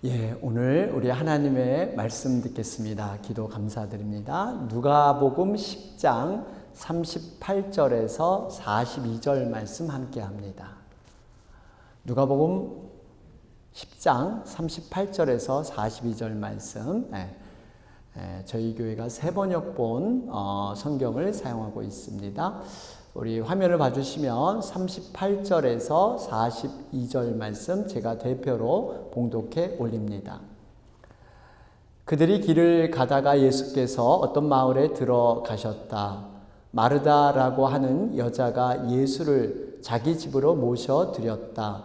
예, 오늘 우리 하나님의 말씀 듣겠습니다. 기도 감사드립니다. 누가복음 10장 38절에서 42절 말씀 함께 합니다. 누가복음 10장 38절에서 42절 말씀. 저희 교회가 새번역본 성경을 사용하고 있습니다. 우리 화면을 봐주시면 38절에서 42절 말씀 제가 대표로 봉독해 올립니다. 그들이 길을 가다가 예수께서 어떤 마을에 들어가셨다. 마르다라고 하는 여자가 예수를 자기 집으로 모셔드렸다.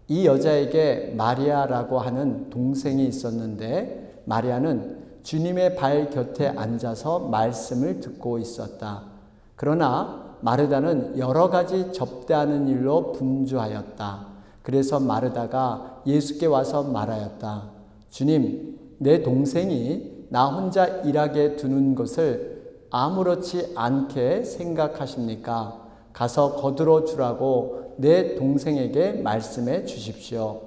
이 여자에게 마리아라고 하는 동생이 있었는데 마리아는 주님의 발 곁에 앉아서 말씀을 듣고 있었다. 그러나 마르다는 여러 가지 접대하는 일로 분주하였다. 그래서 마르다가 예수께 와서 말하였다. 주님, 내 동생이 나 혼자 일하게 두는 것을 아무렇지 않게 생각하십니까? 가서 거들어 주라고 내 동생에게 말씀해 주십시오.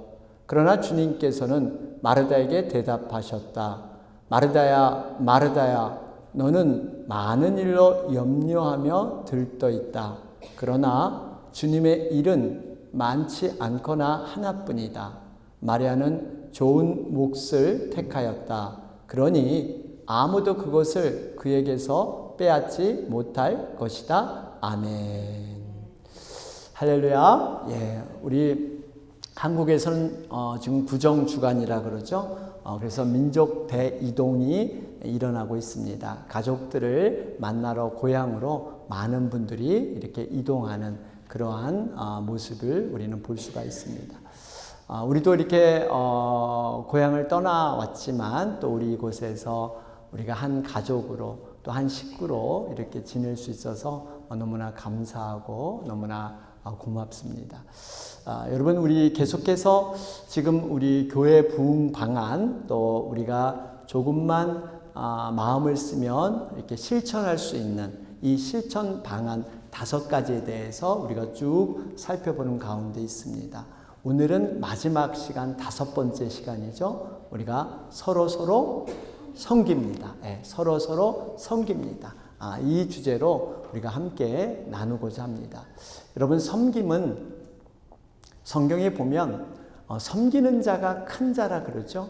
그러나 주님께서는 마르다에게 대답하셨다. 마르다야, 마르다야, 너는 많은 일로 염려하며 들떠있다. 그러나 주님의 일은 많지 않거나 하나뿐이다. 마리아는 좋은 몫을 택하였다. 그러니 아무도 그것을 그에게서 빼앗지 못할 것이다. 아멘. 할렐루야. 예, 우리 한국에서는 지금 구정주간이라 그러죠. 그래서 민족 대이동이 일어나고 있습니다. 가족들을 만나러 고향으로 많은 분들이 이렇게 이동하는 그러한 모습을 우리는 볼 수가 있습니다. 우리도 이렇게 고향을 떠나왔지만 또 우리 이곳에서 우리가 한 가족으로 또 한 식구로 이렇게 지낼 수 있어서 너무나 감사하고 너무나 고맙습니다. 여러분, 우리 계속해서 지금 우리 교회 부흥 방안 또 우리가 조금만 마음을 쓰면 이렇게 실천할 수 있는 이 실천 방안 5가지에 대해서 우리가 쭉 살펴보는 가운데 있습니다. 오늘은 마지막 시간 5번째 시간이죠. 우리가 서로 섬깁니다. 서로 섬깁니다. 이 주제로 우리가 함께 나누고자 합니다. 여러분, 섬김은 성경에 보면 섬기는 자가 큰 자라 그러죠.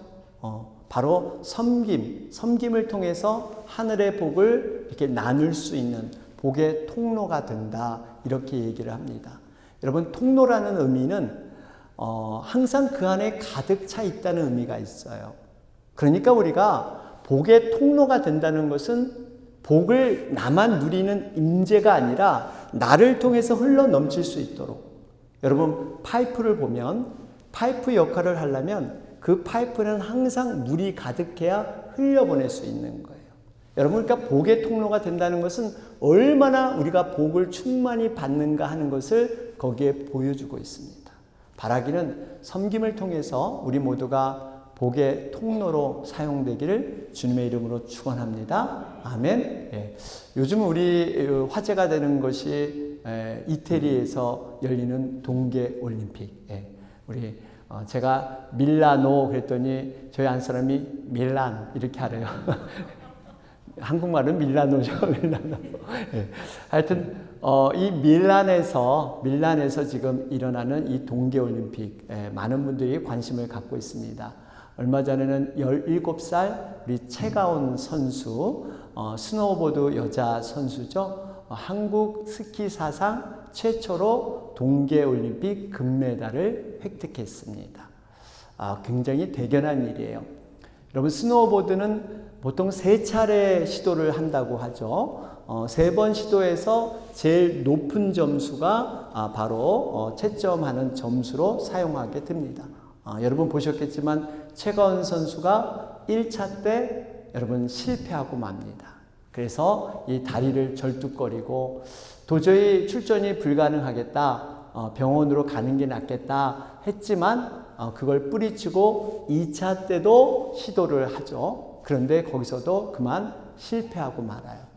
바로 섬김을 통해서 하늘의 복을 이렇게 나눌 수 있는 복의 통로가 된다, 이렇게 얘기를 합니다. 여러분, 통로라는 의미는 항상 그 안에 가득 차 있다는 의미가 있어요. 그러니까 우리가 복의 통로가 된다는 것은 복을 나만 누리는 임재가 아니라 나를 통해서 흘러 넘칠 수 있도록. 여러분, 파이프를 보면 파이프 역할을 하려면 그 파이프는 항상 물이 가득해야 흘려보낼 수 있는 거예요. 여러분, 그러니까 복의 통로가 된다는 것은 얼마나 우리가 복을 충만히 받는가 하는 것을 거기에 보여주고 있습니다. 바라기는 섬김을 통해서 우리 모두가 복의 통로로 사용되기를 주님의 이름으로 축원합니다. 아멘. 예. 요즘 우리 화제가 되는 것이 이태리에서 열리는 동계올림픽. 예. 우리 제가 밀라노 그랬더니 저희 한 사람이 밀란 이렇게 하래요. 한국말은 밀라노죠. 밀라노. 예. 하여튼 이 밀란에서 지금 일어나는 이 동계올림픽, 많은 분들이 관심을 갖고 있습니다. 얼마 전에는 17살 우리 최가온 선수, 스노우보드 여자 선수죠. 한국 스키 사상 최초로 동계올림픽 금메달을 획득했습니다. 굉장히 대견한 일이에요. 여러분, 스노우보드는 보통 3차례 시도를 한다고 하죠. 3번 시도에서 제일 높은 점수가 바로 채점하는 점수로 사용하게 됩니다. 여러분 보셨겠지만 최가온 선수가 1차 때 여러분 실패하고 맙니다. 그래서 이 다리를 절뚝거리고 도저히 출전이 불가능하겠다, 병원으로 가는 게 낫겠다 했지만 그걸 뿌리치고 2차 때도 시도를 하죠. 그런데 거기서도 그만 실패하고 말아요.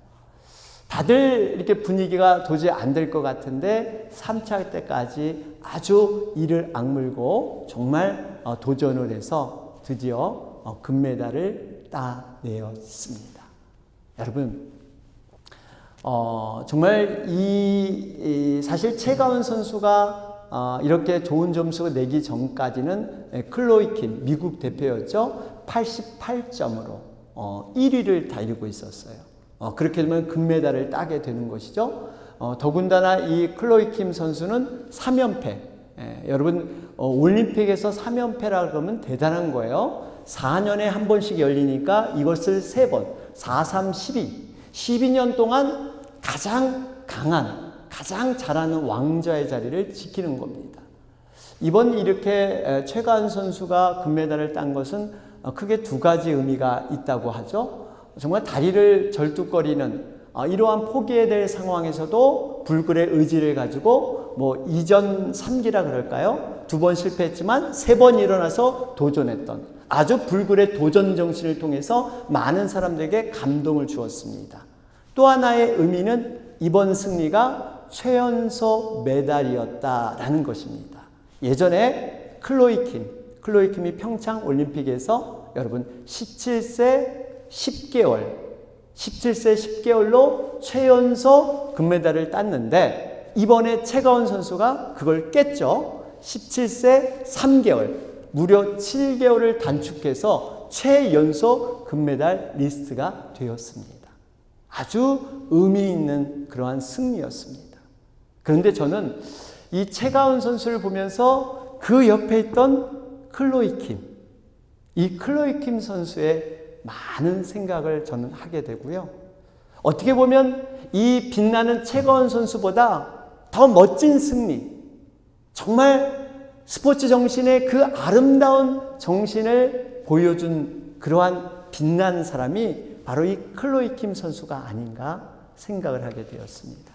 다들 이렇게 분위기가 도저히 안 될 것 같은데 3차 때까지 아주 이를 악물고 정말 도전을 해서 드디어 금메달을 따내었습니다. 여러분, 정말 사실 최가운 선수가 이렇게 좋은 점수를 내기 전까지는 클로이 킴, 미국 대표였죠. 88점으로 1위를 달리고 있었어요. 그렇게 되면 금메달을 따게 되는 것이죠. 더군다나 이 클로이 킴 선수는 3연패. 여러분, 올림픽에서 3연패라 그러면 대단한 거예요. 4년에 한 번씩 열리니까 이것을 3번, 4, 3, 12년 동안 가장 강한, 가장 잘하는 왕좌의 자리를 지키는 겁니다. 이번 이렇게 최가은 선수가 금메달을 딴 것은 크게 두 가지 의미가 있다고 하죠. 정말 다리를 절뚝거리는 이러한 포기해야 될 상황에서도 불굴의 의지를 가지고 2전 3기라 그럴까요? 2번 실패했지만 3번 일어나서 도전했던 아주 불굴의 도전 정신을 통해서 많은 사람들에게 감동을 주었습니다. 또 하나의 의미는 이번 승리가 최연소 메달이었다라는 것입니다. 예전에 클로이 킴이 평창 올림픽에서 여러분 17세 10개월로 최연소 금메달을 땄는데 이번에 최가운 선수가 그걸 깼죠. 17세 3개월, 무려 7개월을 단축해서 최연소 금메달 리스트가 되었습니다. 아주 의미 있는 그러한 승리였습니다. 그런데 저는 이 최가운 선수를 보면서 그 옆에 있던 클로이 킴, 이 클로이 킴 선수의 많은 생각을 저는 하게 되고요. 어떻게 보면 이 빛나는 최가운 선수보다 더 멋진 승리, 정말 스포츠 정신의 그 아름다운 정신을 보여준 그러한 빛난 사람이 바로 이 클로이 킴 선수가 아닌가 생각을 하게 되었습니다.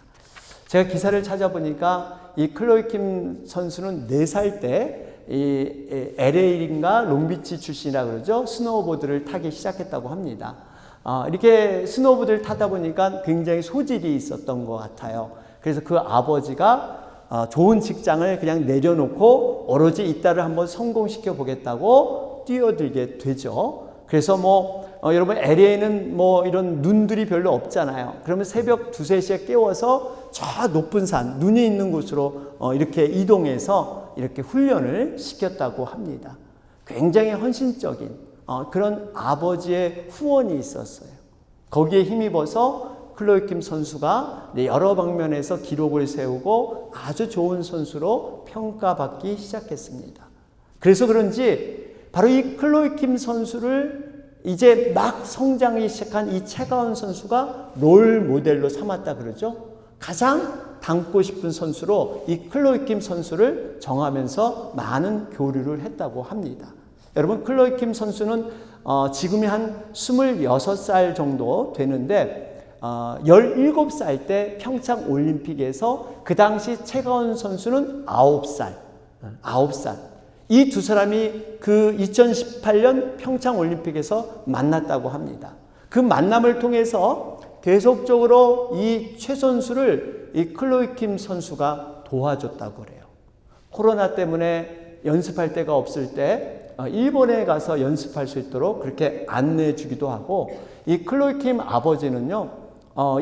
제가 기사를 찾아보니까 이 클로이 킴 선수는 4살 때 이 LA인가 롱비치 출신이라 그러죠. 스노우보드를 타기 시작했다고 합니다. 이렇게 스노우보드를 타다 보니까 굉장히 소질이 있었던 것 같아요. 그래서 그 아버지가 좋은 직장을 그냥 내려놓고 오로지 이 딸을 한번 성공시켜 보겠다고 뛰어들게 되죠. 그래서 여러분 LA는 이런 눈들이 별로 없잖아요. 그러면 새벽 2, 3시에 깨워서 저 높은 산, 눈이 있는 곳으로 이렇게 이동해서 이렇게 훈련을 시켰다고 합니다. 굉장히 헌신적인 그런 아버지의 후원이 있었어요. 거기에 힘입어서 클로이 킴 선수가 여러 방면에서 기록을 세우고 아주 좋은 선수로 평가받기 시작했습니다. 그래서 그런지 바로 이 클로이 킴 선수를 이제 막 성장하기 시작한 이 최가운 선수가 롤 모델로 삼았다 그러죠. 가장 닮고 싶은 선수로 이 클로이 킴 선수를 정하면서 많은 교류를 했다고 합니다. 여러분, 클로이 킴 선수는 지금이 한 26살 정도 되는데 17살 때 평창 올림픽에서 그 당시 최가운 선수는 9살. 이 두 사람이 그 2018년 평창 올림픽에서 만났다고 합니다. 그 만남을 통해서 계속적으로 이 최 선수를 이 클로이 킴 선수가 도와줬다고 그래요. 코로나 때문에 연습할 데가 없을 때 일본에 가서 연습할 수 있도록 그렇게 안내해 주기도 하고, 이 클로이 킴 아버지는요,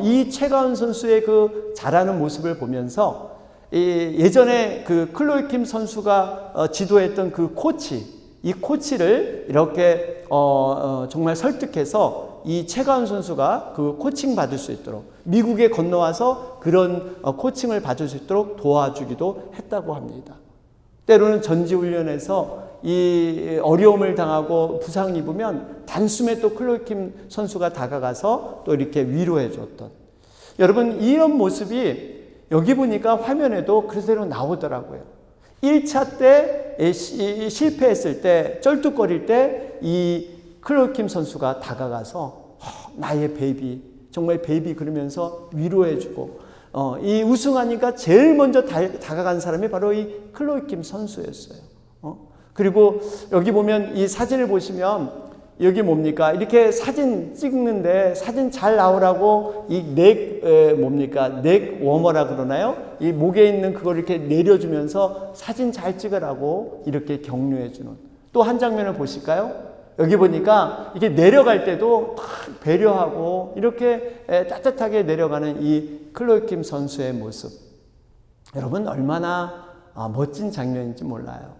이 최가운 선수의 그 잘하는 모습을 보면서 예전에 그 클로이 킴 선수가 지도했던 그 이 코치를 이렇게 정말 설득해서 이 최가운 선수가 그 코칭 받을 수 있도록 미국에 건너와서 그런 코칭을 받을 수 있도록 도와주기도 했다고 합니다. 때로는 전지훈련에서 이 어려움을 당하고 부상 입으면 단숨에 또 클로이 킴 선수가 다가가서 또 이렇게 위로해 줬던, 여러분 이런 모습이 여기 보니까 화면에도 그대로 나오더라고요. 1차 때 실패했을 때 쩔뚝거릴 때 이 클로이 킴 선수가 다가가서 나의 베이비, 정말 베이비 그러면서 위로해주고, 이 우승하니까 제일 먼저 다가간 사람이 바로 이 클로이 킴 선수였어요. 그리고 여기 보면 이 사진을 보시면 여기 뭡니까? 이렇게 사진 찍는데 사진 잘 나오라고 이 넥 워머라 그러나요? 이 목에 있는 그걸 이렇게 내려주면서 사진 잘 찍으라고 이렇게 격려해 주는, 또 한 장면을 보실까요? 여기 보니까 이게 내려갈 때도 딱 배려하고 이렇게 따뜻하게 내려가는 이 클로이 킴 선수의 모습. 여러분 얼마나 멋진 장면인지 몰라요.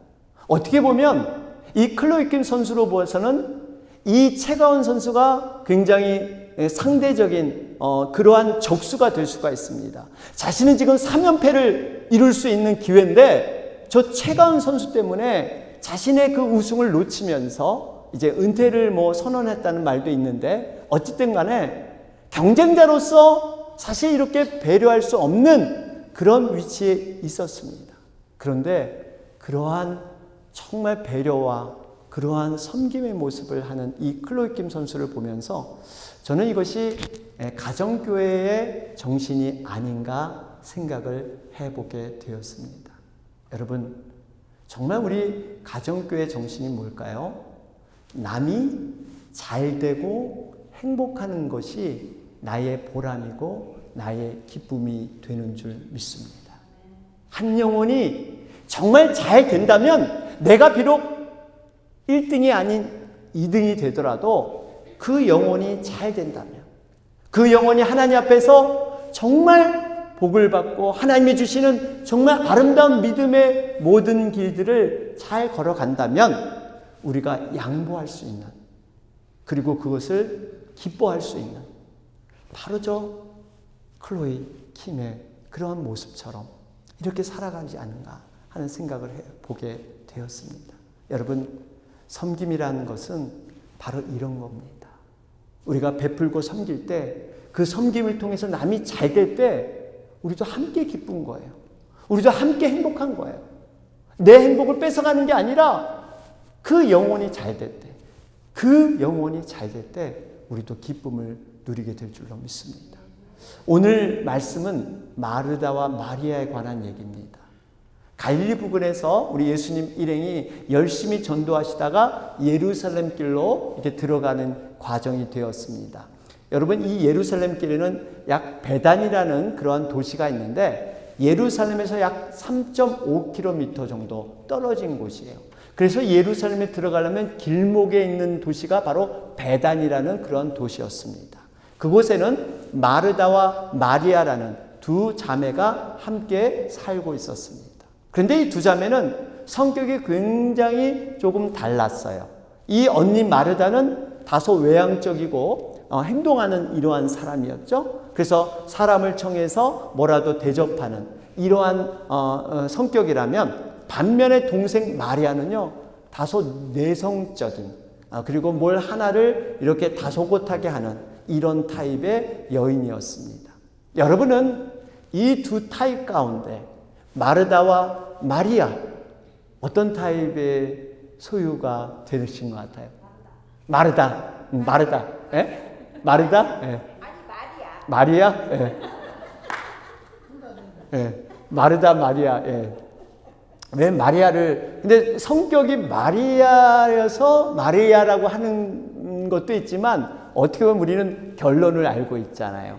어떻게 보면 이 클로이 킴 선수로 보아서는 이 최가원 선수가 굉장히 상대적인 그러한 적수가 될 수가 있습니다. 자신은 지금 3연패를 이룰 수 있는 기회인데 저 최가원 선수 때문에 자신의 그 우승을 놓치면서 이제 은퇴를 선언했다는 말도 있는데 어쨌든 간에 경쟁자로서 사실 이렇게 배려할 수 없는 그런 위치에 있었습니다. 그런데 그러한 정말 배려와 그러한 섬김의 모습을 하는 이 클로이 킴 선수를 보면서 저는 이것이 가정교회의 정신이 아닌가 생각을 해보게 되었습니다. 여러분, 정말 우리 가정교회 정신이 뭘까요? 남이 잘 되고 행복하는 것이 나의 보람이고 나의 기쁨이 되는 줄 믿습니다. 한 영혼이 정말 잘 된다면 내가 비록 1등이 아닌 2등이 되더라도 그 영혼이 잘 된다면 그 영혼이 하나님 앞에서 정말 복을 받고 하나님이 주시는 정말 아름다운 믿음의 모든 길들을 잘 걸어간다면 우리가 양보할 수 있는 그리고 그것을 기뻐할 수 있는 바로 저 클로이 킴의 그러한 모습처럼 이렇게 살아가지 않는가 하는 생각을 해보게 되었습니다. 여러분, 섬김이라는 것은 바로 이런 겁니다. 우리가 베풀고 섬길 때 그 섬김을 통해서 남이 잘 될 때 우리도 함께 기쁜 거예요. 우리도 함께 행복한 거예요. 내 행복을 뺏어가는 게 아니라 그 영혼이 잘 될 때, 그 영혼이 잘 될 때 우리도 기쁨을 누리게 될 줄로 믿습니다. 오늘 말씀은 마르다와 마리아에 관한 얘기입니다. 갈릴리 부근에서 우리 예수님 일행이 열심히 전도하시다가 예루살렘 길로 이렇게 들어가는 과정이 되었습니다. 여러분, 이 예루살렘 길에는 약 베단이라는 그러한 도시가 있는데 예루살렘에서 약 3.5km 정도 떨어진 곳이에요. 그래서 예루살렘에 들어가려면 길목에 있는 도시가 바로 베단이라는 그런 도시였습니다. 그곳에는 마르다와 마리아라는 두 자매가 함께 살고 있었습니다. 그런데 이 두 자매는 성격이 굉장히 조금 달랐어요. 이 언니 마르다는 다소 외향적이고 행동하는 이러한 사람이었죠. 그래서 사람을 청해서 뭐라도 대접하는 이러한 성격이라면 반면에 동생 마리아는요 다소 내성적인 그리고 뭘 하나를 이렇게 다소곳하게 하는 이런 타입의 여인이었습니다. 여러분은 이 두 타입 가운데 마르다와 마리아 어떤 타입의 소유가 되신 것 같아요? 마르다. 예? 마르다? 예. 마리아? 예. 예. 마르다, 마리아. 예. 왜 마리아를, 근데 성격이 마리아여서 마리아라고 하는 것도 있지만 어떻게 보면 우리는 결론을 알고 있잖아요.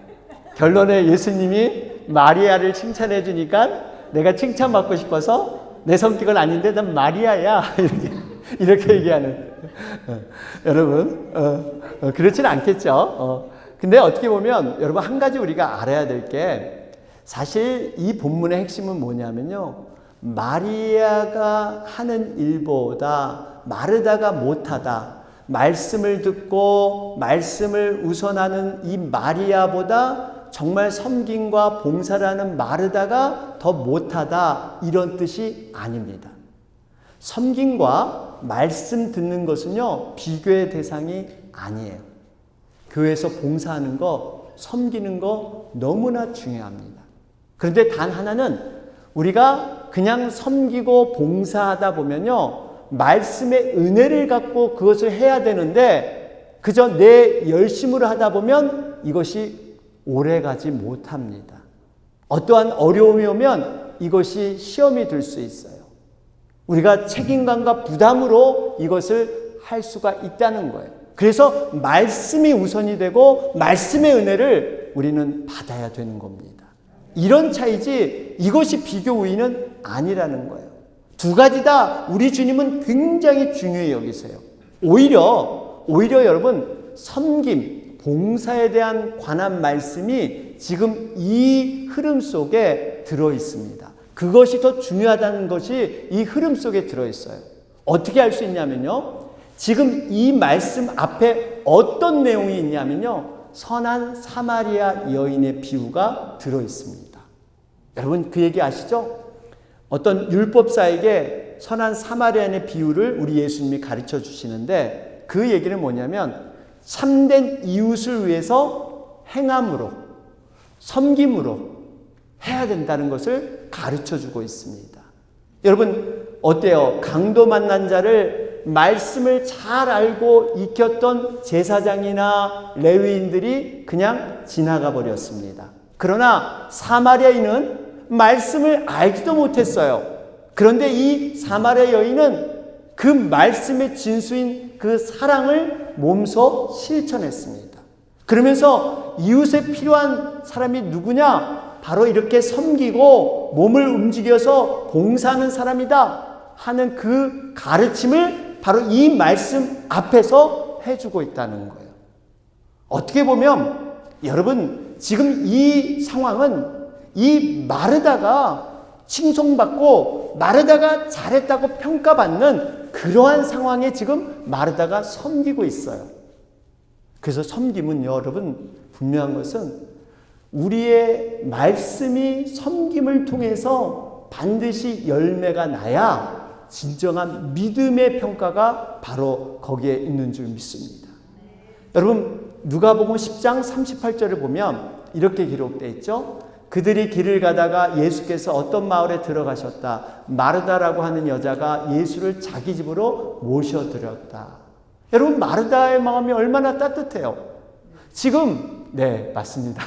결론에 예수님이 마리아를 칭찬해 주니까 내가 칭찬받고 싶어서 내 성격은 아닌데 난 마리아야. 이렇게 얘기하는. 여러분, 그렇지는 않겠죠. 근데 어떻게 보면 여러분 한 가지 우리가 알아야 될 게 사실 이 본문의 핵심은 뭐냐면요. 마리아가 하는 일보다 마르다가 못하다. 말씀을 듣고 말씀을 우선하는 이 마리아보다 정말 섬김과 봉사를 하는 마르다가 더 못하다. 이런 뜻이 아닙니다. 섬김과 말씀 듣는 것은요, 비교의 대상이 아니에요. 교회에서 봉사하는 거, 섬기는 거 너무나 중요합니다. 그런데 단 하나는 우리가 그냥 섬기고 봉사하다 보면요, 말씀의 은혜를 갖고 그것을 해야 되는데 그저 내 열심으로 하다 보면 이것이 오래가지 못합니다. 어떠한 어려움이 오면 이것이 시험이 될 수 있어요. 우리가 책임감과 부담으로 이것을 할 수가 있다는 거예요. 그래서 말씀이 우선이 되고 말씀의 은혜를 우리는 받아야 되는 겁니다. 이런 차이지 이것이 비교 우위는 아니라는 거예요. 두 가지 다 우리 주님은 굉장히 중요히 여기세요. 오히려 여러분 섬김, 봉사에 대한 관한 말씀이 지금 이 흐름 속에 들어 있습니다. 그것이 더 중요하다는 것이 이 흐름 속에 들어 있어요. 어떻게 알 수 있냐면요. 지금 이 말씀 앞에 어떤 내용이 있냐면요. 선한 사마리아 여인의 비유가 들어 있습니다. 여러분 그 얘기 아시죠? 어떤 율법사에게 선한 사마리아인의 비유를 우리 예수님이 가르쳐 주시는데 그 얘기는 뭐냐면 참된 이웃을 위해서 행함으로, 섬김으로 해야 된다는 것을 가르쳐 주고 있습니다. 여러분 어때요? 강도 만난 자를 말씀을 잘 알고 익혔던 제사장이나 레위인들이 그냥 지나가 버렸습니다. 그러나 사마리아인은 말씀을 알지도 못했어요. 그런데 이 사마리아 여인은 그 말씀의 진수인 그 사랑을 몸소 실천했습니다. 그러면서 이웃에 필요한 사람이 누구냐? 바로 이렇게 섬기고 몸을 움직여서 봉사하는 사람이다 하는 그 가르침을 바로 이 말씀 앞에서 해주고 있다는 거예요. 어떻게 보면 여러분 지금 이 상황은 이 마르다가 칭송받고 마르다가 잘했다고 평가받는 그러한 상황에 지금 마르다가 섬기고 있어요. 그래서 섬김은 여러분 분명한 것은 우리의 말씀이 섬김을 통해서 반드시 열매가 나야 진정한 믿음의 평가가 바로 거기에 있는 줄 믿습니다. 여러분 누가복음 10장 38절을 보면 이렇게 기록되어 있죠. 그들이 길을 가다가 예수께서 어떤 마을에 들어가셨다. 마르다라고 하는 여자가 예수를 자기 집으로 모셔드렸다. 여러분 마르다의 마음이 얼마나 따뜻해요. 지금 네 맞습니다.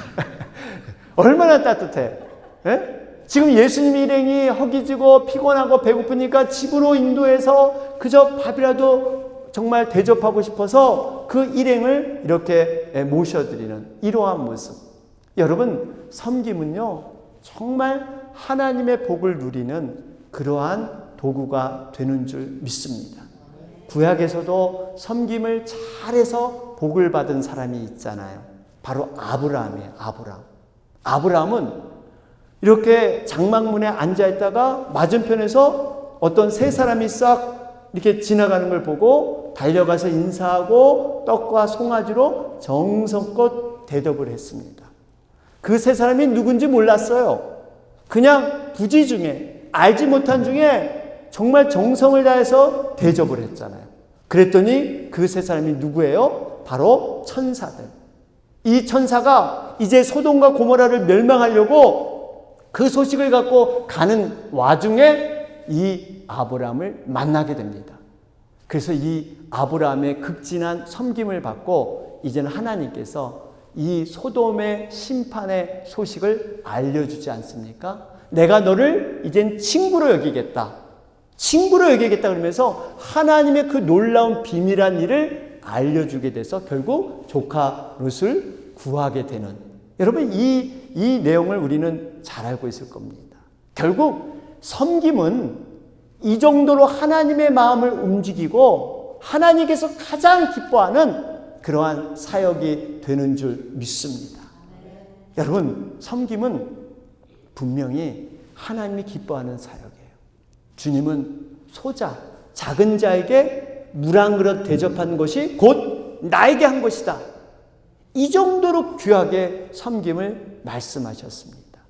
얼마나 따뜻해. 예? 지금 예수님 일행이 허기지고 피곤하고 배고프니까 집으로 인도해서 그저 밥이라도 정말 대접하고 싶어서 그 일행을 이렇게 모셔드리는 이러한 모습. 여러분 섬김은요 정말 하나님의 복을 누리는 그러한 도구가 되는 줄 믿습니다. 구약에서도 섬김을 잘해서 복을 받은 사람이 있잖아요. 바로 아브라함이에요. 아브라함은 이렇게 장막문에 앉아있다가 맞은편에서 어떤 세 사람이 싹 이렇게 지나가는 걸 보고 달려가서 인사하고 떡과 송아지로 정성껏 대접을 했습니다. 그 세 사람이 누군지 몰랐어요. 그냥 부지 중에 알지 못한 중에 정말 정성을 다해서 대접을 했잖아요. 그랬더니 그 세 사람이 누구예요? 바로 천사들. 이 천사가 이제 소돔과 고모라를 멸망하려고 그 소식을 갖고 가는 와중에 이 아브라함을 만나게 됩니다. 그래서 이 아브라함의 극진한 섬김을 받고 이제는 하나님께서 이 소돔의 심판의 소식을 알려주지 않습니까? 내가 너를 이젠 친구로 여기겠다. 그러면서 하나님의 그 놀라운 비밀한 일을 알려주게 돼서 결국 조카 롯을 구하게 되는. 여러분 이 내용을 우리는 잘 알고 있을 겁니다. 결국 섬김은 이 정도로 하나님의 마음을 움직이고 하나님께서 가장 기뻐하는 그러한 사역이 되는 줄 믿습니다. 여러분 섬김은 분명히 하나님이 기뻐하는 사역이에요. 주님은 소자, 작은 자에게 물 한 그릇 대접한 것이 곧 나에게 한 것이다. 이 정도로 귀하게 섬김을 말씀하셨습니다.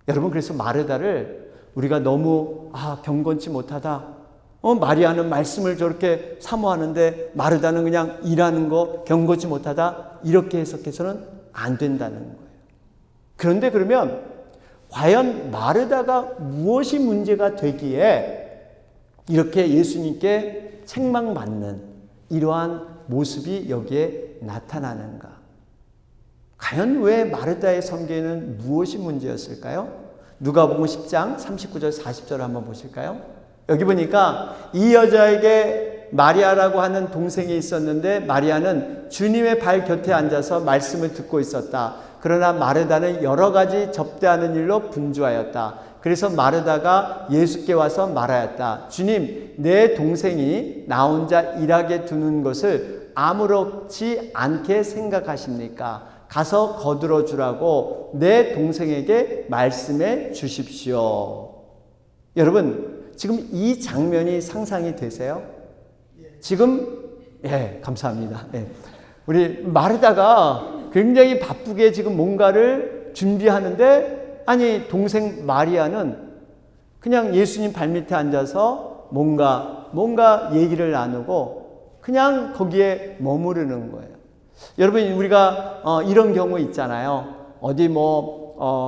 여러분 그래서 마르다를 우리가 너무 경건치 못하다. 마리아는 말씀을 저렇게 사모하는데 마르다는 그냥 일하는 거 경건치 못하다. 이렇게 해석해서는 안 된다는 거예요. 그런데 그러면 과연 마르다가 무엇이 문제가 되기에 이렇게 예수님께 책망받는 이러한 모습이 여기에 나타나는가? 과연 왜 마르다의 섬기는 무엇이 문제였을까요? 누가복음 10장 39절 40절 한번 보실까요? 여기 보니까 이 여자에게 마리아라고 하는 동생이 있었는데 마리아는 주님의 발 곁에 앉아서 말씀을 듣고 있었다. 그러나 마르다는 여러 가지 접대하는 일로 분주하였다. 그래서 마르다가 예수께 와서 말하였다. 주님, 내 동생이 나 혼자 일하게 두는 것을 아무렇지 않게 생각하십니까? 가서 거들어 주라고 내 동생에게 말씀해 주십시오. 여러분, 지금 이 장면이 상상이 되세요? 지금, 감사합니다. 우리 마르다가 굉장히 바쁘게 지금 뭔가를 준비하는데, 아니, 동생 마리아는 그냥 예수님 발밑에 앉아서 뭔가 얘기를 나누고 그냥 거기에 머무르는 거예요. 여러분, 우리가 이런 경우 있잖아요. 어디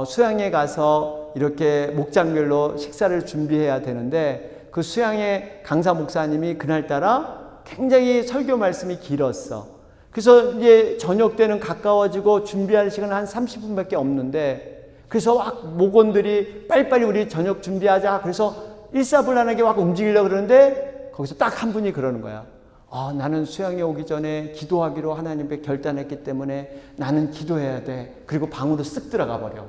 수양에 가서 이렇게 목장별로 식사를 준비해야 되는데, 그 수양의 강사 목사님이 그날따라 굉장히 설교 말씀이 길었어. 그래서 이제 저녁 때는 가까워지고 준비할 시간은 한 30분밖에 없는데, 그래서 막 목원들이 빨리빨리 우리 저녁 준비하자. 그래서 일사불란하게 막 움직이려고 그러는데, 거기서 딱 한 분이 그러는 거야. 나는 수양에 오기 전에 기도하기로 하나님께 결단했기 때문에 나는 기도해야 돼. 그리고 방으로 쓱 들어가 버려.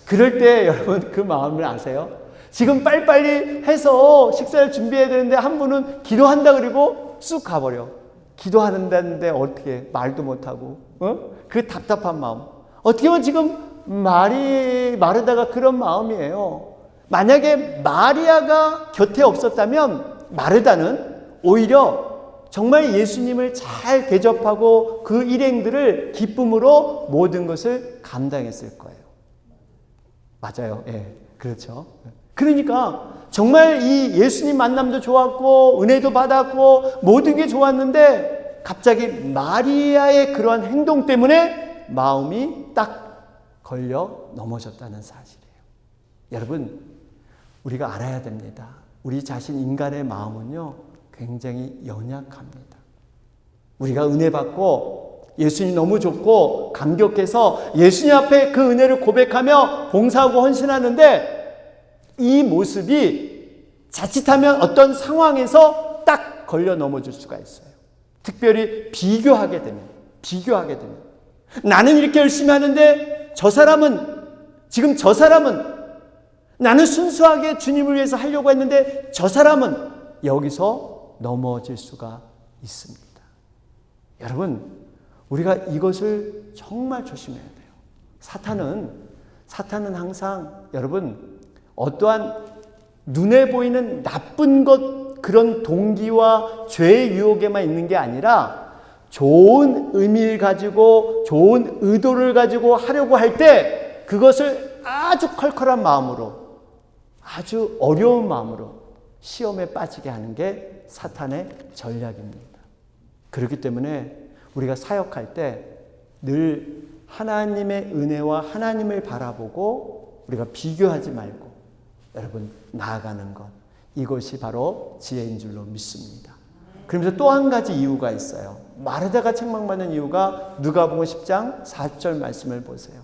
그럴 때 여러분 그 마음을 아세요? 지금 빨리빨리 해서 식사를 준비해야 되는데 한 분은 기도한다 그리고 쑥 가버려. 기도하는데 어떻게 말도 못하고 그 답답한 마음. 어떻게 보면 지금 마르다가 그런 마음이에요. 만약에 마리아가 곁에 없었다면 마르다는 오히려 정말 예수님을 잘 대접하고 그 일행들을 기쁨으로 모든 것을 감당했을 거예요. 맞아요. 그렇죠. 그러니까 정말 이 예수님 만남도 좋았고 은혜도 받았고 모든 게 좋았는데 갑자기 마리아의 그러한 행동 때문에 마음이 딱 걸려 넘어졌다는 사실이에요. 여러분, 우리가 알아야 됩니다. 우리 자신 인간의 마음은요, 굉장히 연약합니다. 우리가 은혜 받고 예수님 너무 좋고 감격해서 예수님 앞에 그 은혜를 고백하며 봉사하고 헌신하는데, 이 모습이 자칫하면 어떤 상황에서 딱 걸려 넘어질 수가 있어요. 특별히 비교하게 되면 나는 이렇게 열심히 하는데 저 사람은 나는 순수하게 주님을 위해서 하려고 했는데 저 사람은 여기서 넘어질 수가 있습니다. 여러분, 우리가 이것을 정말 조심해야 돼요. 사탄은 항상 여러분 어떠한 눈에 보이는 나쁜 것, 그런 동기와 죄의 유혹에만 있는 게 아니라 좋은 의미를 가지고 좋은 의도를 가지고 하려고 할 때 그것을 아주 컬컬한 마음으로, 아주 어려운 마음으로 시험에 빠지게 하는 게 사탄의 전략입니다. 그렇기 때문에 우리가 사역할 때 늘 하나님의 은혜와 하나님을 바라보고 우리가 비교하지 말고 여러분 나아가는 것, 이것이 바로 지혜인 줄로 믿습니다. 그러면서 또 한 가지 이유가 있어요. 마르다가 책망받는 이유가 누가복음 10장 4절 말씀을 보세요.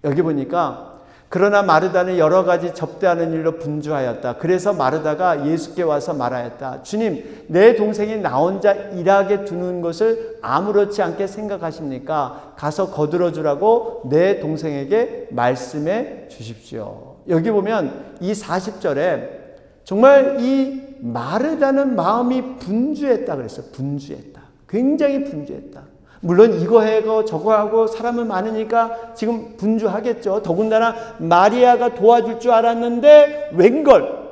여기 보니까 그러나 마르다는 여러 가지 접대하는 일로 분주하였다. 그래서 마르다가 예수께 와서 말하였다. 주님, 내 동생이 나 혼자 일하게 두는 것을 아무렇지 않게 생각하십니까? 가서 거들어 주라고 내 동생에게 말씀해 주십시오. 여기 보면 이 40절에 정말 이 마르다는 마음이 분주했다 그랬어요. 분주했다. 굉장히 분주했다. 물론 이거 하고 저거 하고 사람은 많으니까 지금 분주하겠죠. 더군다나 마리아가 도와줄 줄 알았는데 웬걸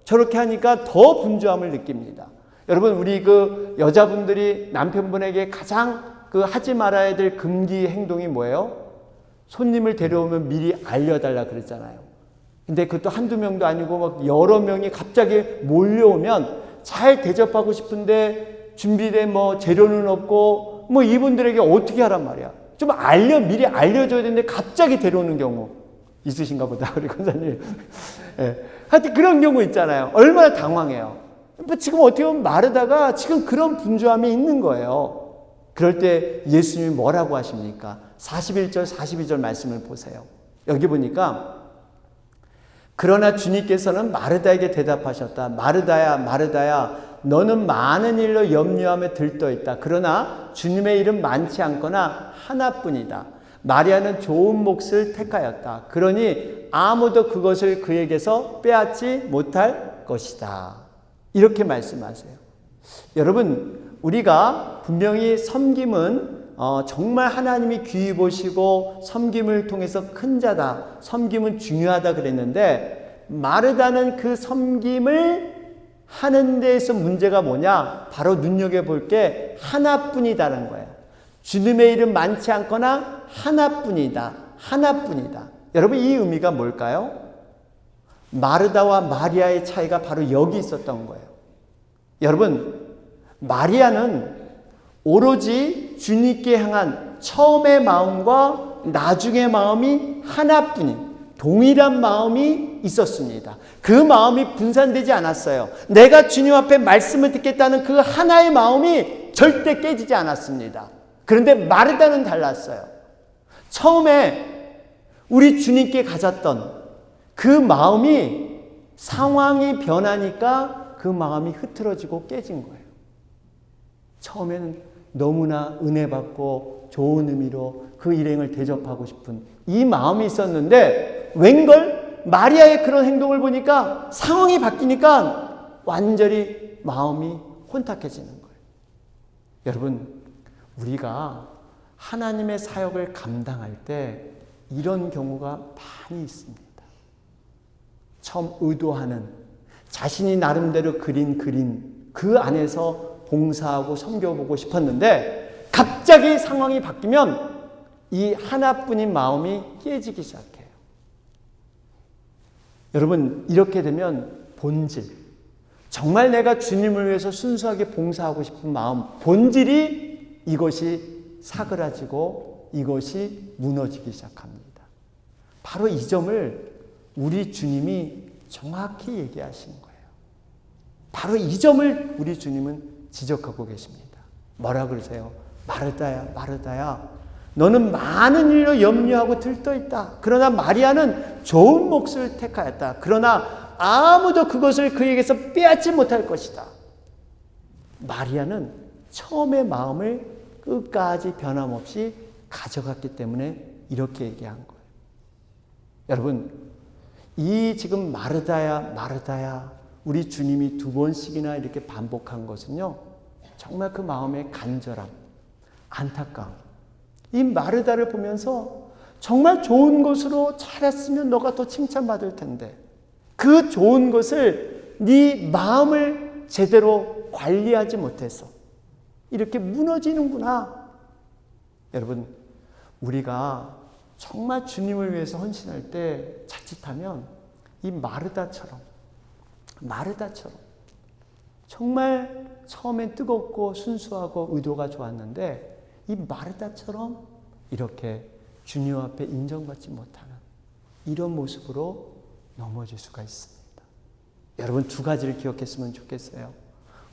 저렇게 하니까 더 분주함을 느낍니다. 여러분, 우리 그 여자분들이 남편분에게 가장 그 하지 말아야 될 금기 행동이 뭐예요? 손님을 데려오면 미리 알려달라 그랬잖아요. 근데 그것도 한두 명도 아니고 막 여러 명이 갑자기 몰려오면 잘 대접하고 싶은데 준비된 재료는 없고 이분들에게 어떻게 하란 말이야. 좀 미리 알려줘야 되는데 갑자기 데려오는 경우 있으신가 보다, 우리 권사님. 하여튼 그런 경우 있잖아요. 얼마나 당황해요. 지금 어떻게 보면 마르다가 지금 그런 분주함이 있는 거예요. 그럴 때 예수님이 뭐라고 하십니까? 41절, 42절 말씀을 보세요. 여기 보니까 그러나 주님께서는 마르다에게 대답하셨다. 마르다야, 마르다야, 너는 많은 일로 염려함에 들떠 있다. 그러나 주님의 일은 많지 않거나 하나뿐이다. 마리아는 좋은 몫을 택하였다. 그러니 아무도 그것을 그에게서 빼앗지 못할 것이다. 이렇게 말씀하세요. 여러분, 우리가 분명히 섬김은 정말 하나님이 귀히 보시고 섬김을 통해서 큰 자다, 섬김은 중요하다 그랬는데, 마르다는 그 섬김을 하는 데에서 문제가 뭐냐? 바로 눈여겨볼 게 하나뿐이다는 거예요. 주님의 일은 많지 않거나 하나뿐이다. 하나뿐이다. 여러분, 이 의미가 뭘까요? 마르다와 마리아의 차이가 바로 여기 있었던 거예요. 여러분, 마리아는 오로지 주님께 향한 처음의 마음과 나중의 마음이 하나뿐인 동일한 마음이 있었습니다. 그 마음이 분산되지 않았어요. 내가 주님 앞에 말씀을 듣겠다는 그 하나의 마음이 절대 깨지지 않았습니다. 그런데 마르다는 달랐어요. 처음에 우리 주님께 가졌던 그 마음이 상황이 변하니까 그 마음이 흐트러지고 깨진 거예요. 처음에는 너무나 은혜 받고 좋은 의미로 그 일행을 대접하고 싶은 이 마음이 있었는데, 웬걸 마리아의 그런 행동을 보니까 상황이 바뀌니까 완전히 마음이 혼탁해지는 거예요. 여러분, 우리가 하나님의 사역을 감당할 때 이런 경우가 많이 있습니다. 처음 의도하는, 자신이 나름대로 그린 그 안에서 봉사하고 섬겨보고 싶었는데 갑자기 상황이 바뀌면 이 하나뿐인 마음이 깨지기 시작해요. 여러분, 이렇게 되면 본질, 정말 내가 주님을 위해서 순수하게 봉사하고 싶은 마음, 본질이 이것이 사그라지고 이것이 무너지기 시작합니다. 바로 이 점을 우리 주님이 정확히 얘기하신 거예요. 바로 이 점을 우리 주님은 지적하고 계십니다. 뭐라 그러세요? 마르다야, 마르다야, 너는 많은 일로 염려하고 들떠있다. 그러나 마리아는 좋은 몫을 택하였다. 그러나 아무도 그것을 그에게서 빼앗지 못할 것이다. 마리아는 처음의 마음을 끝까지 변함없이 가져갔기 때문에 이렇게 얘기한 거예요. 여러분, 이 지금 마르다야, 마르다야, 우리 주님이 2번씩이나 이렇게 반복한 것은요, 정말 그 마음의 간절함, 안타까움. 이 마르다를 보면서 정말 좋은 것으로 잘했으면 너가 더 칭찬받을 텐데 그 좋은 것을 네 마음을 제대로 관리하지 못해서 이렇게 무너지는구나. 여러분, 우리가 정말 주님을 위해서 헌신할 때 자칫하면 이 마르다처럼 정말 처음엔 뜨겁고 순수하고 의도가 좋았는데 이 마르다처럼 이렇게 주님 앞에 인정받지 못하는 이런 모습으로 넘어질 수가 있습니다. 여러분, 2가지를 기억했으면 좋겠어요.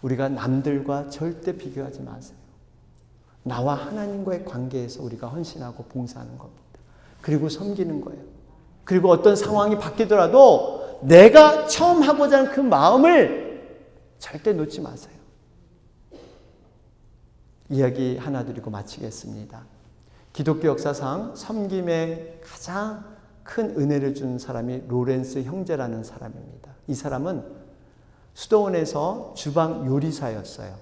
우리가 남들과 절대 비교하지 마세요. 나와 하나님과의 관계에서 우리가 헌신하고 봉사하는 겁니다. 그리고 섬기는 거예요. 그리고 어떤 상황이 바뀌더라도 내가 처음 하고자 하는 그 마음을 절대 놓지 마세요. 이야기 하나 드리고 마치겠습니다. 기독교 역사상 섬김에 가장 큰 은혜를 준 사람이 로렌스 형제라는 사람입니다. 이 사람은 수도원에서 주방 요리사였어요.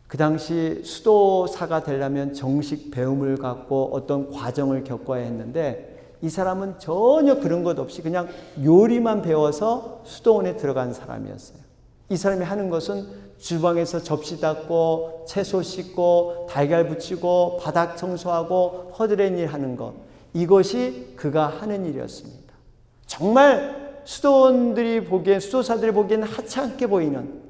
그 당시 수도사가 되려면 정식 배움을 갖고 어떤 과정을 겪어야 했는데 이 사람은 전혀 그런 것 없이 그냥 요리만 배워서 수도원에 들어간 사람이었어요. 이 사람이 하는 것은 주방에서 접시 닦고 채소 씻고 달걀 부치고 바닥 청소하고 허드렛 일 하는 것, 이것이 그가 하는 일이었습니다. 정말 수도원들이 보기엔, 수도사들이 보기엔 하찮게 보이는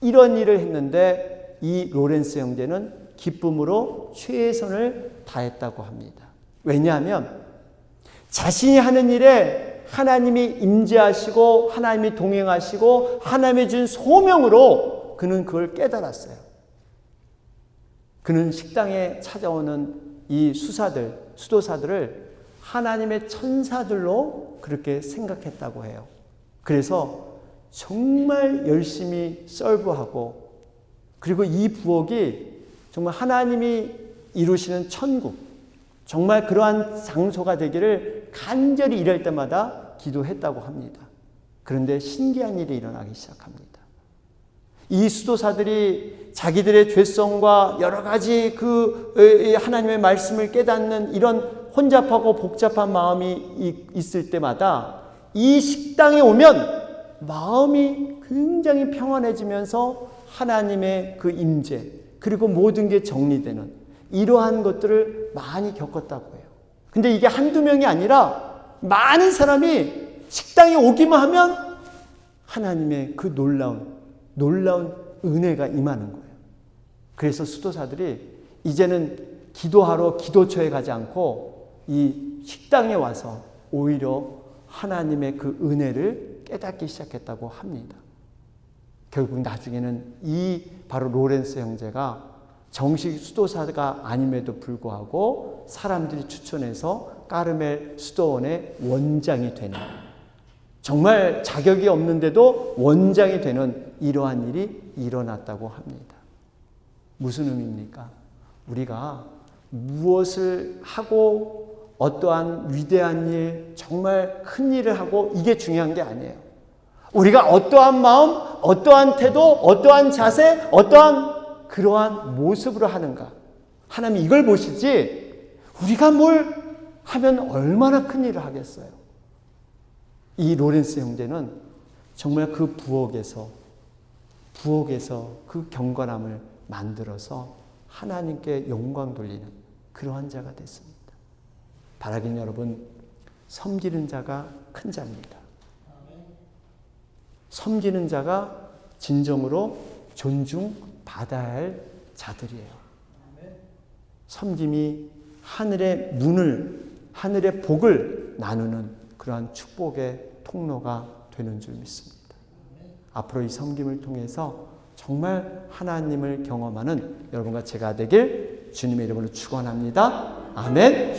이런 일을 했는데 이 로렌스 형제는 기쁨으로 최선을 다했다고 합니다. 왜냐하면 자신이 하는 일에 하나님이 임재하시고 하나님이 동행하시고 하나님이 준 소명으로 그는 그걸 깨달았어요. 그는 식당에 찾아오는 이 수도사들을 하나님의 천사들로 그렇게 생각했다고 해요. 그래서 정말 열심히 서브하고, 그리고 이 부엌이 정말 하나님이 이루시는 천국, 정말 그러한 장소가 되기를 간절히 일할 때마다 기도했다고 합니다. 그런데 신기한 일이 일어나기 시작합니다. 이 수도사들이 자기들의 죄성과 여러 가지 하나님의 말씀을 깨닫는 이런 혼잡하고 복잡한 마음이 있을 때마다 이 식당에 오면 마음이 굉장히 평안해지면서 하나님의 그 임재, 그리고 모든 게 정리되는 이러한 것들을 많이 겪었다고 해요. 근데 이게 한두 명이 아니라 많은 사람이 식당에 오기만 하면 하나님의 그 놀라운 은혜가 임하는 거예요. 그래서 수도사들이 이제는 기도하러 기도처에 가지 않고 이 식당에 와서 오히려 하나님의 그 은혜를 깨닫기 시작했다고 합니다. 결국 나중에는 바로 로렌스 형제가 정식 수도사가 아님에도 불구하고 사람들이 추천해서 까르멜 수도원의 원장이 되는, 정말 자격이 없는데도 원장이 되는 이러한 일이 일어났다고 합니다. 무슨 의미입니까? 우리가 무엇을 하고 어떠한 위대한 일, 정말 큰 일을 하고 이게 중요한 게 아니에요. 우리가 어떠한 마음, 어떠한 태도, 어떠한 자세, 어떠한 그러한 모습으로 하는가. 하나님 이걸 보시지 우리가 뭘 하면 얼마나 큰 일을 하겠어요. 이 로렌스 형제는 정말 그 부엌에서 그 경건함을 만들어서 하나님께 영광 돌리는 그러한 자가 됐습니다. 바라긴 여러분, 섬기는 자가 큰 자입니다. 섬기는 자가 진정으로 존중받아야 할 자들이에요. 섬김이 하늘의 문을, 하늘의 복을 나누는 그러한 축복의 통로가 되는 줄 믿습니다. 앞으로 이 섬김을 통해서 정말 하나님을 경험하는 여러분과 제가 되길 주님의 이름으로 축원합니다. 아멘.